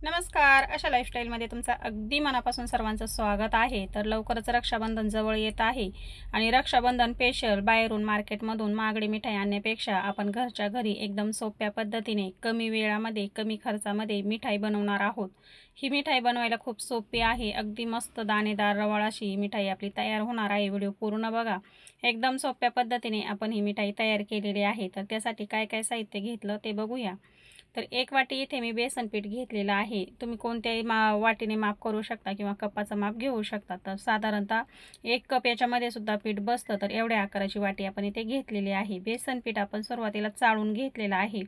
नमस्कार. अशा लाईफस्टाईलमध्ये तुमचं अगदी मनापासून सर्वांचं स्वागत आहे. तर लवकरच रक्षाबंधन जवळ येत आहे आणि रक्षाबंधन स्पेशल बाहेरून मार्केटमधून महागडी मिठाई आणण्यापेक्षा आपण घरच्या घरी एकदम सोप्या पद्धतीने कमी वेळामध्ये कमी खर्चामध्ये मिठाई बनवणार आहोत. ही मिठाई बनवायला खूप सोपी आहे. अगदी मस्त दाणेदार रवाळ अशी ही मिठाई आपली तयार होणार आहे. व्हिडिओ पूर्ण बघा. एकदम सोप्या पद्धतीने आपण ही मिठाई तयार केलेली आहे. तर त्यासाठी काय काय साहित्य घेतलं ते बघूया. तर 1 वाटी इथे मी बेसन पीठ घेतलेलं आहे. तुम्ही कोणत्याही वाटीने माप करू शकता किंवा कपाचं माप घेऊ शकता. तर साधारणतः 1 कप याच्यामध्ये सुद्धा पीठ बसतं. तर एवढ्या आकाराची वाटी आपण इथे घेतलेली आहे. बेसन पीठ आपण सुरुवातीला चाळून घेतलेलं आहे.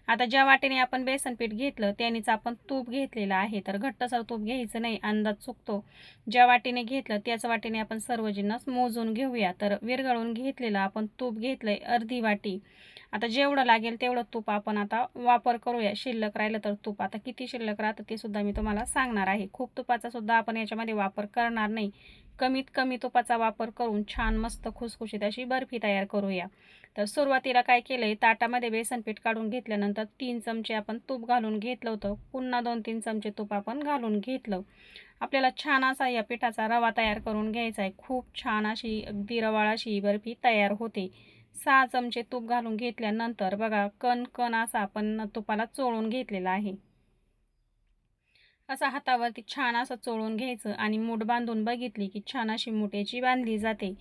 आता ज्या वाटीने आपण बेसन पीठ घेतलं त्यानेच आपण तूप घेतलेलं आहे. तर घट्टसर तूप घ्यायचं नाही, अंदाज चुकतो. ज्या वाटीने घेतलं त्याच वाटीने आपण सर्व जिन्नस मोजून घेऊया. तर विरघळून घेतलेलं आपण तूप घेतलंय अर्धी वाटी. आता जेवढं लागेल तेवढं तूप आपण आता वापर करूया. शिल्लक राहिलं तर तूप आता किती शिल्लक राहतं ते सुद्धा मी तुम्हाला सांगणार आहे. खूप तुपाचा सुद्धा आपण याच्यामध्ये वापर करणार नाही. कमीत कमी तुपाचा वापर करून छान मस्त खुसखुशीत अशी बर्फी तयार करूया. तर सुरुवातीला काय केलंय, ताटामध्ये बेसन पीठ काढून घेतल्यानंतर 3 चमचे आपण तूप घालून घेतलं होतं. पुन्हा 2-3 चमचे तूप आपण घालून घेतलं. आपल्याला छान असा या पिठाचा रवा तयार करून घ्यायचा आहे. खूप छान अशी अगदी रवाळ अशी ही बर्फी तयार होते. 6 चमचे तूप घालून घेतल्यानंतर बघा कण असा आपण तुपाला चोळून घेतलेला आहे. असं हातावरती छान असं चोळून घ्यायचं आणि मूठ बांधून बघितली की छान अशी मूठ याची बांधली जाते.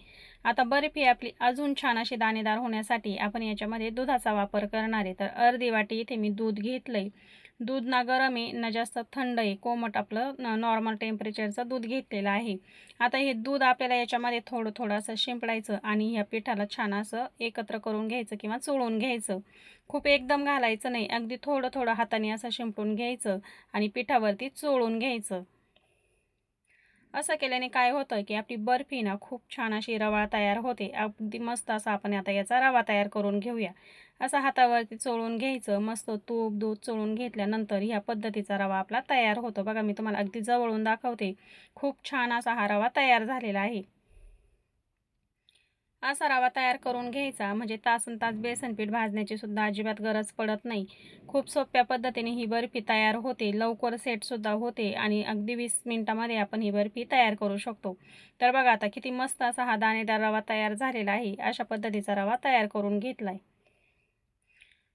आता बर्फी आपली अजून छान अशी दाणेदार होण्यासाठी आपण याच्यामध्ये दुधाचा वापर करणार आहे. तर अर्धी वाटी इथे मी दूध घेतलंय. दूध ना गरम आहे ना जास्त थंड आहे, कोमट आपलं नॉर्मल टेम्परेचरचं दूध घेतलेलं आहे. आता हे दूध आपल्याला याच्यामध्ये थोडं थोडं असं शिंपडायचं आणि ह्या पिठाला छान असं एकत्र करून घ्यायचं किंवा चोळून घ्यायचं. खूप एकदम घालायचं नाही, अगदी थोडं थोडं हाताने असं शिंपडून घ्यायचं आणि पिठावरती चोळून घ्यायचं. असं केल्याने काय होतं की आपली बर्फी ना खूप छान अशी रवाळ तयार होते. अगदी मस्त असा आपण आता याचा रवा तयार करून घेऊया. असा हातावरती चोळून घ्यायचं. मस्त तूप दूध चोळून घेतल्यानंतर ह्या पद्धतीचा रवा आपला तयार होतो. बघा मी तुम्हाला अगदी जवळून दाखवते. खूप छान असा हा रवा तयार झालेला आहे. असा रवा तयार करून घ्यायचा म्हणजे तासनतास बेसन पीठ भाजण्याची सुद्धा अजिबात गरज पडत नाही. खूप सोप्या पद्धतीने ही बर्फी तयार होते. लवकर सेटसुद्धा होते आणि अगदी 20 मिनिटामध्ये आपण ही बर्फी तयार करू शकतो. तर बघा आता किती मस्त असा हा दाणेदार रवा तयार झालेला आहे. अशा पद्धतीचा रवा तयार करून घेतलाय.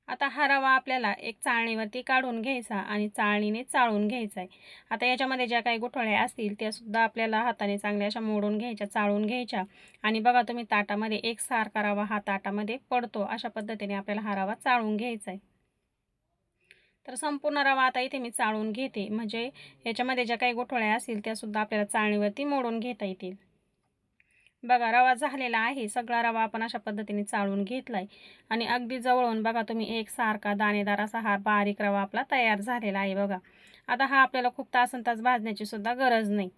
आता हा रवा आपल्याला एक चाळणीवरती काढून घ्यायचा आणि चाळणीने चाळून घ्यायचा आहे. आता याच्यामध्ये ज्या काही गुठळ्या असतील त्यासुद्धा आपल्याला हाताने चांगल्या अशा मोडून घ्यायच्या, चाळून घ्यायच्या आणि बघा तुम्ही ताटामध्ये एकसारखा रवा हा ताटामध्ये पडतो. अशा पद्धतीने आपल्याला हा रवा चाळून घ्यायचा आहे. तर संपूर्ण रवा आता इथे मी चाळून घेते म्हणजे याच्यामध्ये ज्या काही गुठळ्या असतील त्यासुद्धा आपल्याला चाळणीवरती मोडून घेता येतील. बघा रवा झालेला आहे. सगळा रवा आपण अशा पद्धतीने चाळून घेतलाय आणि अगदी जवळून बघा तुम्ही एकसारखा दाणेदार असा हा बारीक रवा आपला तयार झालेला आहे बघा. आता हा आपल्याला खूप तासनतास भाजण्याची सुद्धा गरज नाही.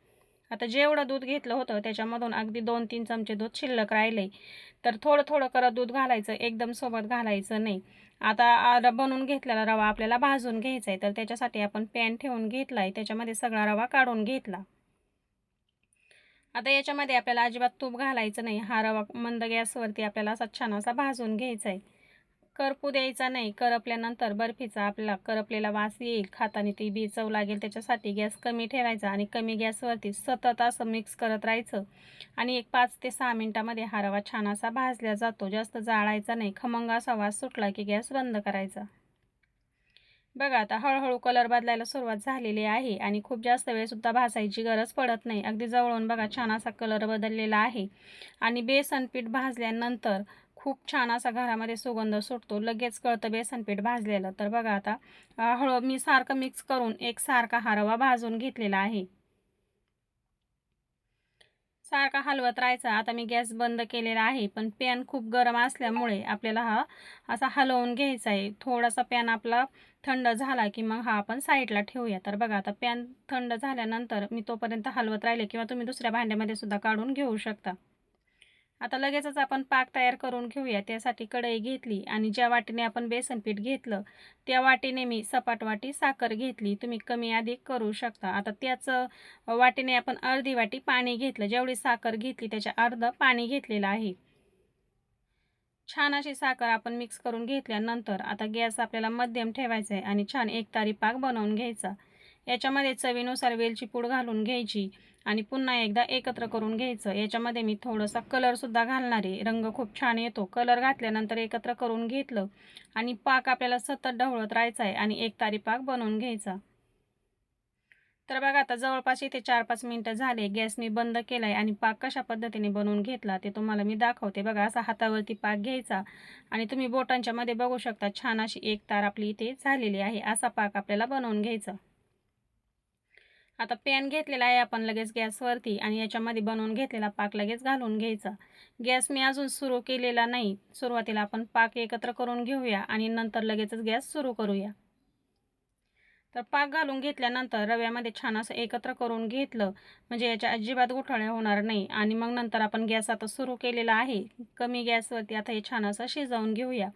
आता जेवढं दूध घेतलं होतं त्याच्यामधून अगदी 2-3 चमचे दूध शिल्लक राहिले. तर थोडं थोडं करत दूध घालायचं, एकदम सोबत घालायचं नाही. आता बनवून घेतलेला रवा आपल्याला भाजून घ्यायचा आहे. तर त्याच्यासाठी आपण पॅन ठेवून घेतलाय. त्याच्यामध्ये सगळा रवा काढून घेतला. आता याच्यामध्ये आपल्याला अजिबात तूप घालायचं नाही. हा रवा मंद गॅसवरती आपल्याला असा छान असा भाजून घ्यायचा आहे. करपू द्यायचा नाही. करपल्यानंतर बर्फीचा आपल्याला करपलेला वास येईल. खाताना ती बी चव लागेल त्याच्यासाठी गॅस कमी ठेवायचा आणि कमी गॅसवरती सतत असं मिक्स करत राहायचं आणि एक 5 ते 6 मिनिटामध्ये हा रवा छान असा भाजला जातो. जास्त जाळायचा नाही. खमंग असा वास सुटला की गॅस बंद करायचा. बघा आता हळूहळू कलर बदलायला सुरुवात झालेली आहे आणि खूप जास्त वेळसुद्धा भाजायची गरज पडत नाही. अगदी जवळून बघा छान असा कलर बदललेला आहे आणि बेसन पीठ भाजल्यानंतर खूप छान असा घरामध्ये सुगंध सुटतो. लगेच कळतं बेसन पीठ भाजलेलं. तर बघा आता हळू मी सारखं मिक्स करून एकसारखा हा रवा भाजून घेतलेला आहे. सारखा हलवत राहायचा. आता मी गॅस बंद केलेला आहे. पण पॅन खूप गरम असल्यामुळे आपल्याला हा असा हलवून घ्यायचा आहे. थोडासा पॅन आपला थंड झाला की मग हा आपण साईडला ठेवूया. तर बघा आता पॅन थंड झाल्यानंतर मी तोपर्यंत हलवत राहिले किंवा तुम्ही दुसऱ्या भांड्यामध्ये सुद्धा काढून घेऊ शकता. आता लगेचच आपण पाक तयार करून घेऊया. त्यासाठी कढई घेतली आणि ज्या वाटीने आपण बेसन पीठ घेतलं त्या वाटीने मी सपाट वाटी साखर घेतली. तुम्ही कमी अधिक करू शकता. आता त्याच वाटीने आपण अर्धी वाटी पाणी घेतलं. जेवढी साखर घेतली त्याच्या अर्ध पाणी घेतलेलं आहे. छान अशी साखर आपण मिक्स करून घेतल्यानंतर आता गॅस आपल्याला मध्यम ठेवायचा आहे आणि छान एकतारी पाक बनवून घ्यायचा. याच्यामध्ये चवीनुसार वेलची पूड घालून घ्यायची आणि पुन्हा एकदा एकत्र करून घ्यायचं। याच्यामध्ये मी थोडासा कलरसुद्धा घालणार आहे, रंग खूप छान येतो। कलर घातल्यानंतर एकत्र करून घेतलं आणि पाक आपल्याला सतत ढवळत राहायचा आहे आणि एकतारी पाक बनवून घ्यायचा। तर बघा आता जवळपास इथे 4-5 मिनिटं झाले, गॅस मी बंद केलाय आणि पाक कशा पद्धतीने बनवून घेतला ते तुम्हाला मी दाखवते। बघा असा हातावरती पाक घ्यायचा आणि तुम्ही बोटांच्या मध्ये बघू शकता छान अशी एक तार आपली इथे झालेली आहे। असा पाक आपल्याला बनवून घ्यायचा। आता पॅन घेतलेला आहे आपण लगेच गॅसवरती आणि याच्यामध्ये बनवून घेतलेला पाक लगेच घालून घ्यायचा। गॅस मी अजून सुरू केलेला नाही, सुरुवातीला आपण पाक एकत्र करून घेऊया आणि नंतर लगेचच गॅस सुरू करूया। तर पाक घालून घेतल्यानंतर रव्यामध्ये छान असं एकत्र करून घेतलं म्हणजे याच्या अजिबात गुठळ्या होणार नाही आणि मग नंतर आपण गॅस आता सुरू केलेला आहे कमी गॅसवरती। आता हे छान असं शिजवून घेऊया।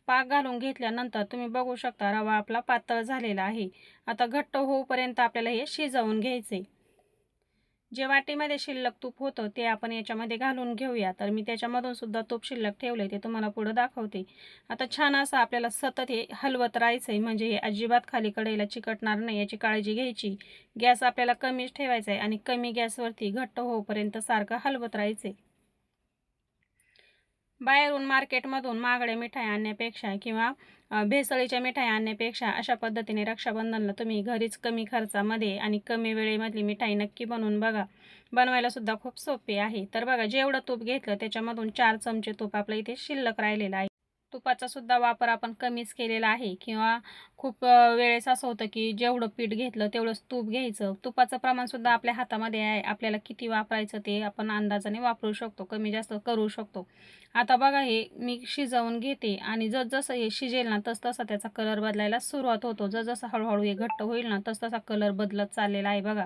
पाक घालून घेतल्यानंतर तुम्ही बघू शकता रवा आपला पातळ झालेला आहे। आता घट्ट होऊपर्यंत आपल्याला हे शिजवून घ्यायचे। जे वाटीमध्ये शिल्लक तूप होतं ते आपण याच्यामध्ये घालून घेऊया। तर मी त्याच्यामधून सुद्धा तूप शिल्लक ठेवले, ते तुम्हाला पुढे दाखवते। आता छान असं आपल्याला सतत हे हलवत राहायचं आहे म्हणजे हे अजिबात खाली कढईला चिकटणार नाही, याची काळजी घ्यायची। गॅस आपल्याला कमीच ठेवायचा आहे आणि कमी गॅसवरती घट्ट होईपर्यंत सारखं हलवत राहायचं आहे। बाहेरून मार्केटमधून महागड्या मिठाई आणण्यापेक्षा किंवा भेसळीच्या मिठाई आणण्यापेक्षा अशा पद्धतीने रक्षाबंधनला तुम्ही घरीच कमी खर्चामध्ये आणि कमी वेळेमधली मिठाई नक्की बनवून बघा। बनवायला सुद्धा खूप सोपे आहे। तर बघा जेवढं तूप घेतलं त्याच्यामधून 4 चमचे तूप आपलं इथे शिल्लक राहिलेलं आहे। तुपाचा सुद्धा वापर आपण कमीच केलेला आहे किंवा खूप वेळेस असं होतं की जेवढं पीठ घेतलं तेवढंच तूप घ्यायचं। तुपाचं प्रमाण सुद्धा आपल्या हातामध्ये आहे, आपल्याला किती वापरायचं ते आपण अंदाजाने वापरू शकतो, कमी जास्त करू शकतो। आता बघा हे मी शिजवून घेते आणि जसजसं हे शिजेल ना तसतसा त्याचा कलर बदलायला सुरुवात होतो। जसजसं हळूहळू हे घट्ट होईल ना तसतसा कलर बदलत चाललेला आहे बघा।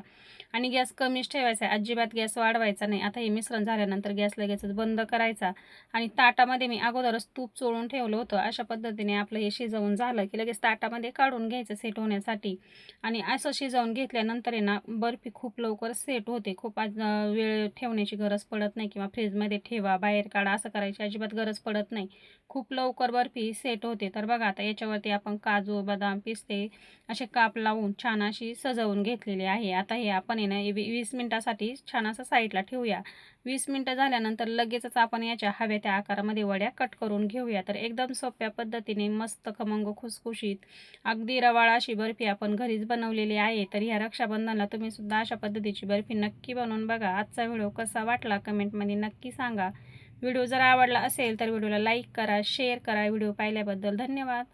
आणि गॅस कमीच ठेवायचा आहे, अजिबात गॅस वाढवायचा नाही। आता हे मिश्रण झाल्यानंतर गॅस लगेचच बंद करायचा आणि ताटामध्ये मी अगोदरच तूप चोळून ठेवलं होतं। अशा पद्धतीने आपलं हे शिजवून झालं की लगेच ताटामध्ये काढून घ्यायचं सेट होण्यासाठी। आणि असं शिजवून घेतल्यानंतर आहे ना बर्फी खूप लवकर सेट होते। खूप वेळ ठेवण्याची गरज पडत नाही किंवा फ्रीजमध्ये ठेवा, बाहेर काढा असं करायची अजिबात गरज पडत नाही। खूप लवकर बर्फी सेट होते। तर बघा आता याच्यावरती आपण काजू, बदाम, पिस्ते असे काप लावून छान अशी सजवून घेतलेली आहे। आता हे आपण आहे ना 20 मिनिटासाठी छान असं साईडला ठेवूया। 20 मिनिटं झाल्यानंतर लगेचच आपण याच्या हव्या त्या आकारामध्ये वड्या कट करून घेऊया। तर एकदम सोप्या पद्धतीने मस्त खमंग खुसखुशीत अगदी रवाळ अशी बर्फी आपण घरीच बनवलेली आहे। तर ह्या रक्षाबंधनला तुम्ही सुद्धा अशा पद्धतीची बर्फी नक्की बनवून बघा। आजचा व्हिडिओ कसा वाटला कमेंटमध्ये नक्की सांगा। व्हिडिओ जर आवडला असेल तर व्हिडिओला लाईक करा, शेअर करा। व्हिडिओ पाहिल्याबद्दल धन्यवाद।